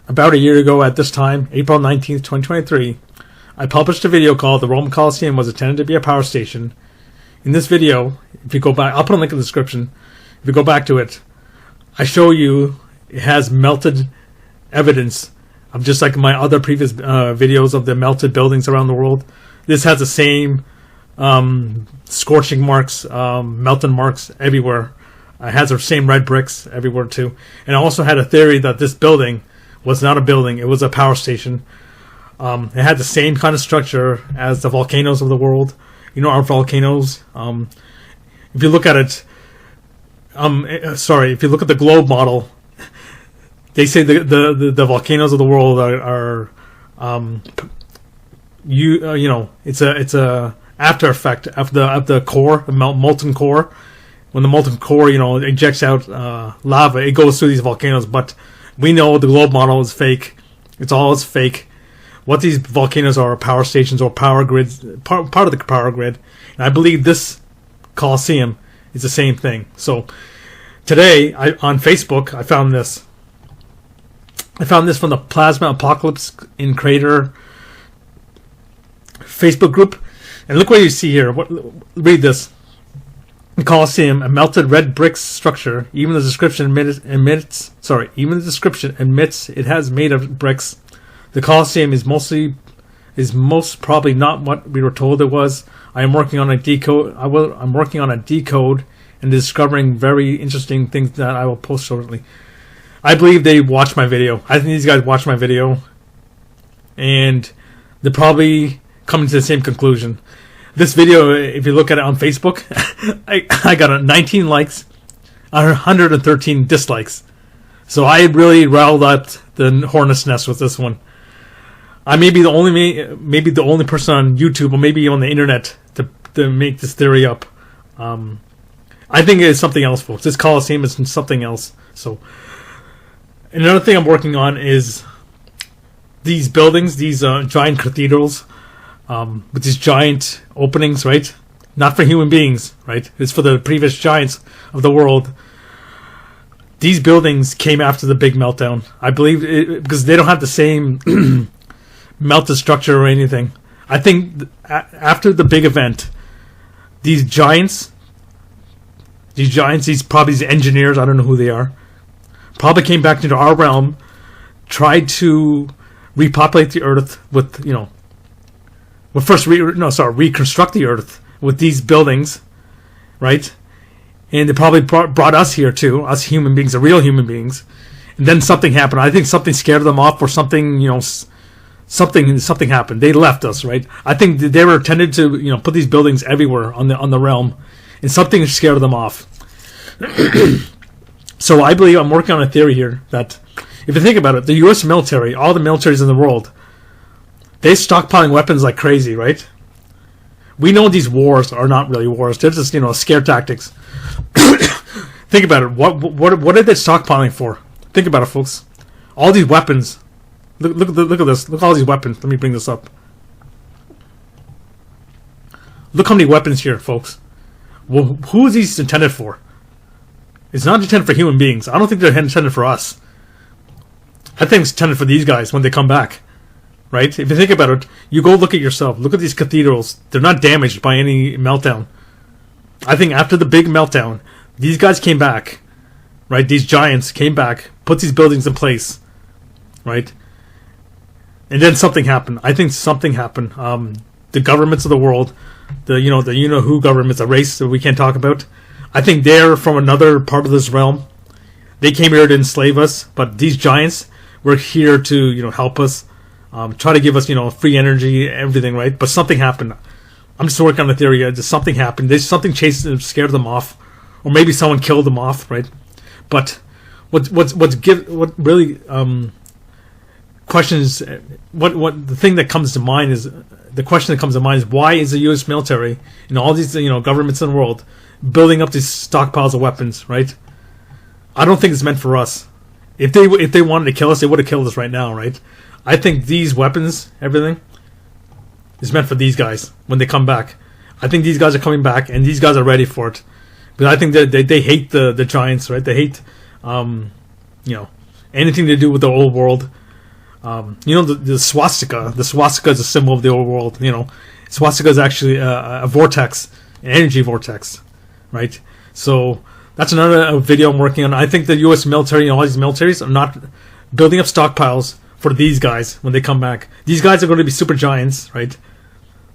About a year ago at this time, April 19th, 2023, I published a video called "The Roman Colosseum was intended to be a power station." In this video, if you go back, I'll put a link in the description. If you go back to it, I show you it has melted evidence of, just like my other previous videos of the melted buildings around the world. This has the same scorching marks, melting marks everywhere. It has the same red bricks everywhere too. And I also had a theory that this building was not a building, it was a power station. It had the same kind of structure as the volcanoes of the world. You know, our volcanoes. If you look at it, if you look at the globe model, they say the volcanoes of the world are it's a after effect of the core, the molten core. When the molten core, ejects out lava, it goes through these volcanoes. But we know the globe model is fake. It's fake. What these volcanoes are power stations or power grids, part of the power grid. And I believe this Colosseum is the same thing. So today, on Facebook, I found this. I found this from the Plasma Apocalypse in Crater Facebook group. And look what you see here. Read this. The Colosseum, a melted red brick structure. Even the description admits it has made of bricks. The Colosseum is most probably not what we were told it was. I'm working on a decode and discovering very interesting things that I will post shortly. I believe they watched my video. I think these guys watched my video, and they're probably coming to the same conclusion. This video, if you look at it on Facebook, I got 19 likes, 113 dislikes. So I really riled up the hornet's nest with this one. I may be the only person on YouTube or maybe on the internet to make this theory up. I think it's something else, folks. This Colosseum is something else. So another thing I'm working on is these buildings, these giant cathedrals. With these giant openings, right? Not for human beings, right? It's for the previous giants of the world. These buildings came after the big meltdown. I believe because they don't have the same melted structure or anything. I think after the big event, these engineers, I don't know who they are, probably came back into our realm, tried to repopulate the earth with, reconstruct the earth with these buildings, right? And they probably brought us here too, us human beings, the real human beings. And then something happened. I think something scared them off, or something, something happened. They left us, right? I think they were intended to, put these buildings everywhere on the realm, and something scared them off. So I believe I'm working on a theory here that, if you think about it, the U.S. military, all the militaries in the world, they're stockpiling weapons like crazy, right? We know these wars are not really wars. They're just, scare tactics. Think about it. What are they stockpiling for? Think about it, folks. All these weapons. Look at this. Look at all these weapons. Let me bring this up. Look how many weapons here, folks. Well, who is these intended for? It's not intended for human beings. I don't think they're intended for us. I think it's intended for these guys when they come back. Right? If you think about it, you go look at yourself. Look at these cathedrals. They're not damaged by any meltdown. I think after the big meltdown, these guys came back. Right? These giants came back, put these buildings in place. Right? And then something happened. I think something happened. The governments of the world, the who governments, a race that we can't talk about. I think they're from another part of this realm. They came here to enslave us, but these giants were here to, help us. Try to give us, free energy, everything, right? But something happened. I'm just working on the theory. Just something happened. There's something chased them, scared them off, or maybe someone killed them off, right? But what really questions what the thing that comes to mind is the question that comes to mind is, why is the U.S. military and all these governments in the world building up these stockpiles of weapons, right? I don't think it's meant for us. If they wanted to kill us, they would have killed us right now, right? I think these weapons, everything, is meant for these guys when they come back. I think these guys are coming back, and these guys are ready for it. But I think that they hate the giants, right? They hate, anything to do with the old world. The swastika. The swastika is a symbol of the old world. Swastika is actually a vortex, an energy vortex, right? So that's another video I'm working on. I think the U.S. military and all these militaries are not building up stockpiles for these guys when they come back. These guys are going to be super giants, right?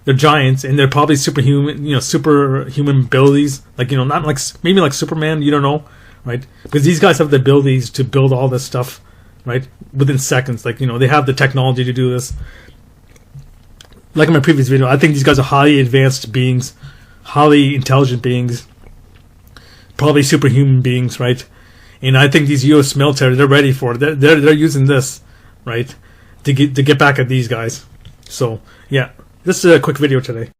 They're giants, and they're probably superhuman, superhuman abilities. Not like maybe like Superman. You don't know, right? Because these guys have the abilities to build all this stuff, right, within seconds. They have the technology to do this. Like in my previous video, I think these guys are highly advanced beings, highly intelligent beings, probably superhuman beings, right? And I think these U.S. military, they're ready for it. They're using this, right, to get back at these guys. So yeah, this is a quick video today.